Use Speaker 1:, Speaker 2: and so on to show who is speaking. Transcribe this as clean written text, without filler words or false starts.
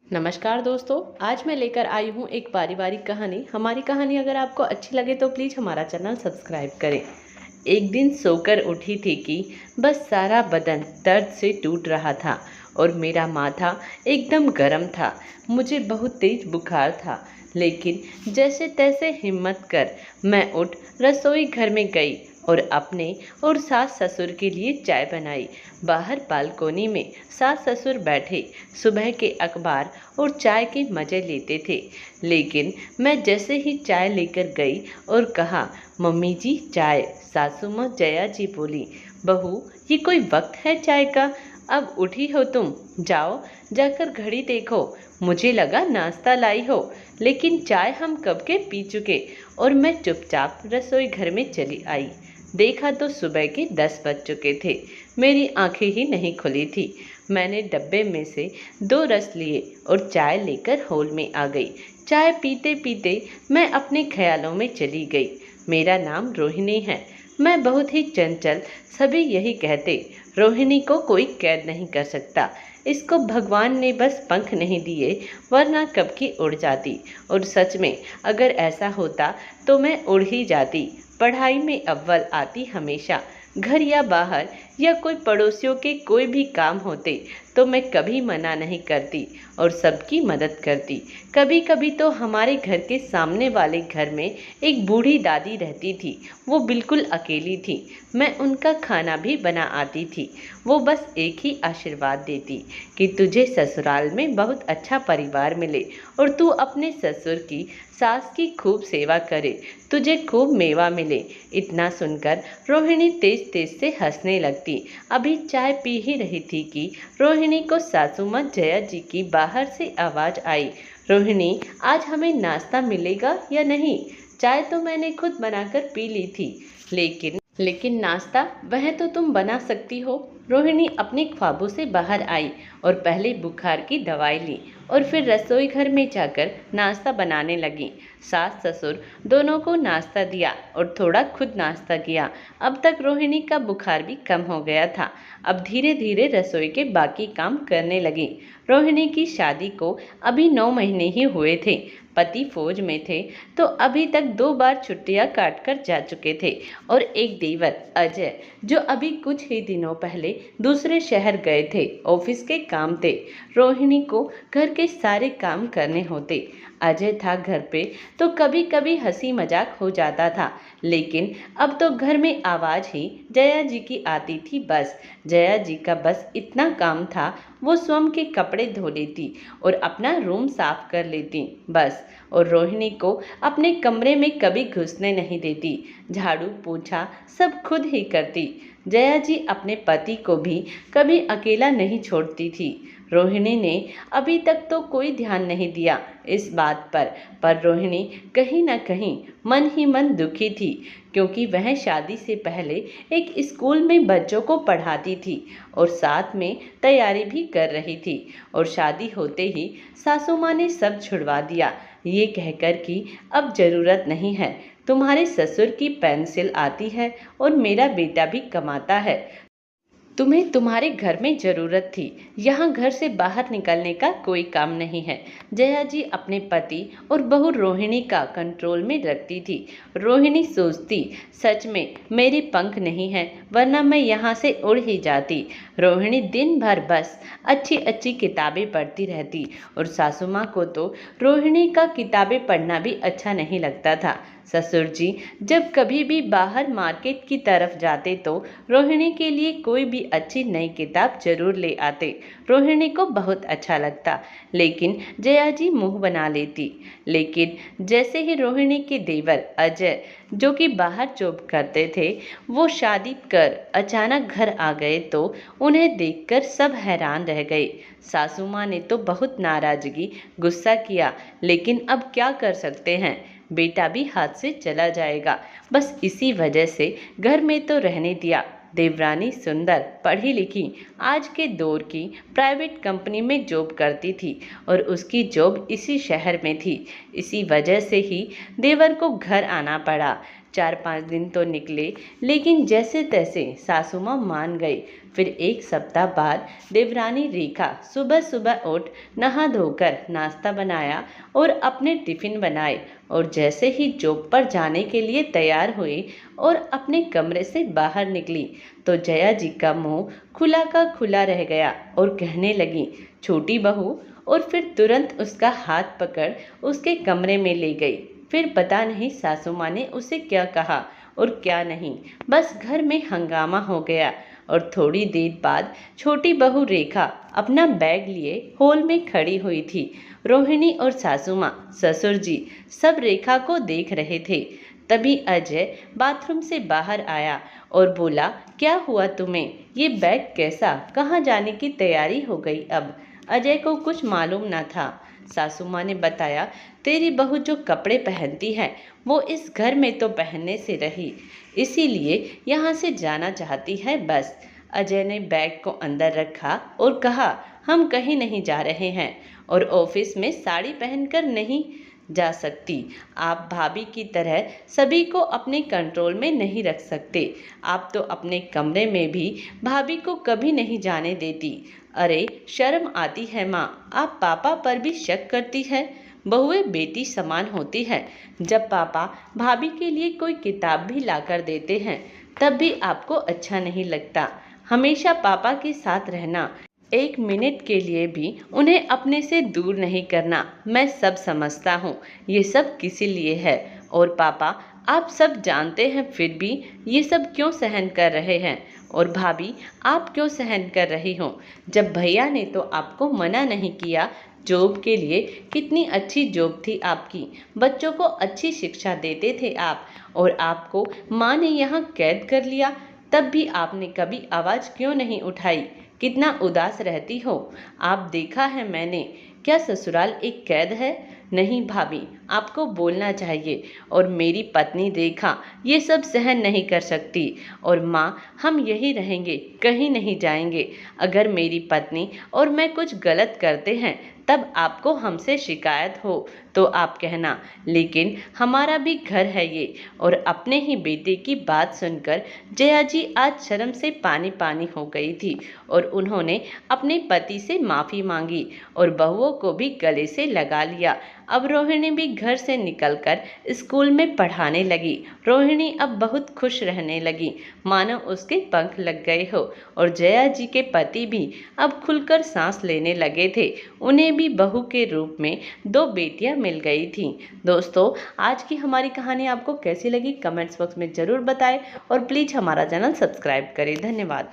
Speaker 1: नमस्कार दोस्तों। आज मैं लेकर आई हूँ एक पारिवारिक कहानी। हमारी कहानी अगर आपको अच्छी लगे तो प्लीज़ हमारा चैनल सब्सक्राइब करें। एक दिन सोकर उठी थी कि बस सारा बदन दर्द से टूट रहा था और मेरा माथा एकदम गर्म था। मुझे बहुत तेज बुखार था, लेकिन जैसे तैसे हिम्मत कर मैं उठ रसोई घर में गई और अपने और सास ससुर के लिए चाय बनाई। बाहर बालकोनी में सास ससुर बैठे सुबह के अखबार और चाय के मज़े लेते थे। लेकिन मैं जैसे ही चाय लेकर गई और कहा, मम्मी जी चाय, सासू माँ जया जी बोली, बहू ये कोई वक्त है चाय का? अब उठी हो तुम, जाओ जाकर घड़ी देखो। मुझे लगा नाश्ता लाई हो, लेकिन चाय हम कब के पी चुके। और मैं चुपचाप रसोई घर में चली आई। देखा तो सुबह के 10 बज चुके थे। मेरी आंखें ही नहीं खुली थी। मैंने डब्बे में से 2 रस लिए और चाय लेकर हॉल में आ गई। चाय पीते पीते मैं अपने ख्यालों में चली गई। मेरा नाम रोहिणी है। मैं बहुत ही चंचल, सभी यही कहते। रोहिणी को कोई कैद नहीं कर सकता। इसको भगवान ने बस पंख नहीं दिए, वरना कब की उड़ जाती। और सच में अगर ऐसा होता तो मैं उड़ ही जाती। पढ़ाई में अव्वल आती हमेशा। घर या बाहर या कोई पड़ोसियों के कोई भी काम होते तो मैं कभी मना नहीं करती और सबकी मदद करती। कभी कभी तो हमारे घर के सामने वाले घर में एक बूढ़ी दादी रहती थी। वो बिल्कुल अकेली थी। मैं उनका खाना भी बना आती थी। वो बस एक ही आशीर्वाद देती कि तुझे ससुराल में बहुत अच्छा परिवार मिले और तू अपने ससुर की सास की खूब सेवा करे, तुझे खूब मेवा मिले। इतना सुनकर रोहिणी तेज तेज से हंसने लगती। अभी चाय पी ही रही थी कि रोहिणी को सासू माँ जया जी की बाहर से आवाज़ आई, रोहिणी आज हमें नाश्ता मिलेगा या नहीं? चाय तो मैंने खुद बनाकर पी ली थी, लेकिन नाश्ता वह तो तुम बना सकती हो। रोहिणी अपने ख्वाबों से बाहर आई और पहले बुखार की दवाई ली और फिर रसोई घर में जाकर नाश्ता बनाने लगी। सास ससुर दोनों को नाश्ता दिया और थोड़ा खुद नाश्ता किया। अब तक रोहिणी का बुखार भी कम हो गया था। अब धीरे धीरे रसोई के बाकी काम करने लगी। रोहिणी की शादी को अभी 9 महीने ही हुए थे। पति फौज में थे तो अभी तक 2 बार छुट्टियां काट कर जा चुके थे और एक देवर अजय, जो अभी कुछ ही दिनों पहले दूसरे शहर गए थे, ऑफिस के काम थे। रोहिणी को घर के सारे काम करने होते। अजय था घर पे तो कभी कभी हंसी मजाक हो जाता था, लेकिन अब तो घर में आवाज़ ही जया जी की आती थी। बस जया जी का बस इतना काम था, वो स्वयं के कपड़े धो लेती और अपना रूम साफ कर लेती बस। और रोहिणी को अपने कमरे में कभी घुसने नहीं देती। झाड़ू पोछा सब खुद ही करती। जया जी अपने पति को भी कभी अकेला नहीं छोड़ती थी। रोहिणी ने अभी तक तो कोई ध्यान नहीं दिया इस बात पर रोहिणी कहीं न कहीं मन ही मन दुखी थी, क्योंकि वह शादी से पहले एक स्कूल में बच्चों को पढ़ाती थी और साथ में तैयारी भी कर रही थी। और शादी होते ही सासू माँ ने सब छुड़वा दिया, ये कहकर कि अब ज़रूरत नहीं है, तुम्हारे ससुर की पेंसिल आती है और मेरा बेटा भी कमाता है, तुम्हें तुम्हारे घर में ज़रूरत थी, यहाँ घर से बाहर निकलने का कोई काम नहीं है। जया जी अपने पति और बहू रोहिणी का कंट्रोल में रखती थी। रोहिणी सोचती, सच में मेरे पंख नहीं हैं, वरना मैं यहाँ से उड़ ही जाती। रोहिणी दिन भर बस अच्छी अच्छी किताबें पढ़ती रहती और सासू माँ को तो रोहिणी का किताबें पढ़ना भी अच्छा नहीं लगता था। ससुर जी जब कभी भी बाहर मार्केट की तरफ जाते तो रोहिणी के लिए कोई भी अच्छी नई किताब जरूर ले आते। रोहिणी को बहुत अच्छा लगता, लेकिन जया जी मुंह बना लेती। लेकिन जैसे ही रोहिणी के देवर अजय, जो कि बाहर जॉब करते थे, वो शादी कर अचानक घर आ गए तो उन्हें देखकर सब हैरान रह गए। सासू माँ ने तो बहुत नाराजगी गुस्सा किया, लेकिन अब क्या कर सकते हैं, बेटा भी हाथ से चला जाएगा। बस इसी वजह से घर में तो रहने दिया। देवरानी सुंदर पढ़ी लिखी आज के दौर की प्राइवेट कंपनी में जॉब करती थी और उसकी जॉब इसी शहर में थी। इसी वजह से ही देवर को घर आना पड़ा। 4-5 दिन तो निकले, लेकिन जैसे तैसे सासू माँ मान गई। फिर 1 सप्ताह बाद देवरानी रेखा सुबह सुबह उठ नहा धोकर नाश्ता बनाया और अपने टिफिन बनाए, और जैसे ही जॉब पर जाने के लिए तैयार हुई और अपने कमरे से बाहर निकली तो जया जी का मुंह खुला का खुला रह गया और कहने लगी, छोटी बहू। और फिर तुरंत उसका हाथ पकड़ उसके कमरे में ले गई। फिर पता नहीं सासू माँ ने उसे क्या कहा और क्या नहीं, बस घर में हंगामा हो गया। और थोड़ी देर बाद छोटी बहू रेखा अपना बैग लिए हॉल में खड़ी हुई थी। रोहिणी और सासू माँ, ससुर जी सब रेखा को देख रहे थे। तभी अजय बाथरूम से बाहर आया और बोला, क्या हुआ तुम्हें? ये बैग कैसा? कहाँ जाने की तैयारी हो गई अब? अजय को कुछ मालूम न था। सासू माँ ने बताया, तेरी बहू जो कपड़े पहनती है वो इस घर में तो पहनने से रही, इसीलिए यहाँ से जाना चाहती है बस। अजय ने बैग को अंदर रखा और कहा, हम कहीं नहीं जा रहे हैं और ऑफिस में साड़ी पहनकर नहीं जा सकती। आप भाभी की तरह सभी को अपने कंट्रोल में नहीं रख सकते। आप तो अपने कमरे में भी भाभी को कभी नहीं जाने देती। अरे शर्म आती है माँ, आप पापा पर भी शक करती है। बहुएं बेटी समान होती है। जब पापा भाभी के लिए कोई किताब भी लाकर देते हैं तब भी आपको अच्छा नहीं लगता। हमेशा पापा के साथ रहना, 1 मिनट के लिए भी उन्हें अपने से दूर नहीं करना। मैं सब समझता हूँ, ये सब किसी लिए है। और पापा, आप सब जानते हैं फिर भी ये सब क्यों सहन कर रहे हैं? और भाभी, आप क्यों सहन कर रही हो? जब भैया ने तो आपको मना नहीं किया जॉब के लिए। कितनी अच्छी जॉब थी आपकी, बच्चों को अच्छी शिक्षा देते थे आप, और आपको माँ ने यहाँ कैद कर लिया, तब भी आपने कभी आवाज़ क्यों नहीं उठाई? कितना उदास रहती हो आप, देखा है मैंने। क्या ससुराल एक कैद है? नहीं भाभी, आपको बोलना चाहिए। और मेरी पत्नी रेखा ये सब सहन नहीं कर सकती। और माँ, हम यही रहेंगे, कहीं नहीं जाएंगे। अगर मेरी पत्नी और मैं कुछ गलत करते हैं तब आपको हमसे शिकायत हो तो आप कहना, लेकिन हमारा भी घर है ये। और अपने ही बेटे की बात सुनकर जया जी आज शर्म से पानी पानी हो गई थी और उन्होंने अपने पति से माफ़ी मांगी और बहुओं को भी गले से लगा लिया। अब रोहिणी भी घर से निकलकर स्कूल में पढ़ाने लगी। रोहिणी अब बहुत खुश रहने लगी, मानो उसके पंख लग गए हो। और जया जी के पति भी अब खुलकर सांस लेने लगे थे। उन्हें भी बहू के रूप में 2 बेटियां मिल गई थीं। दोस्तों, आज की हमारी कहानी आपको कैसी लगी कमेंट्स बॉक्स में ज़रूर बताएं और प्लीज़ हमारा चैनल सब्सक्राइब करें। धन्यवाद।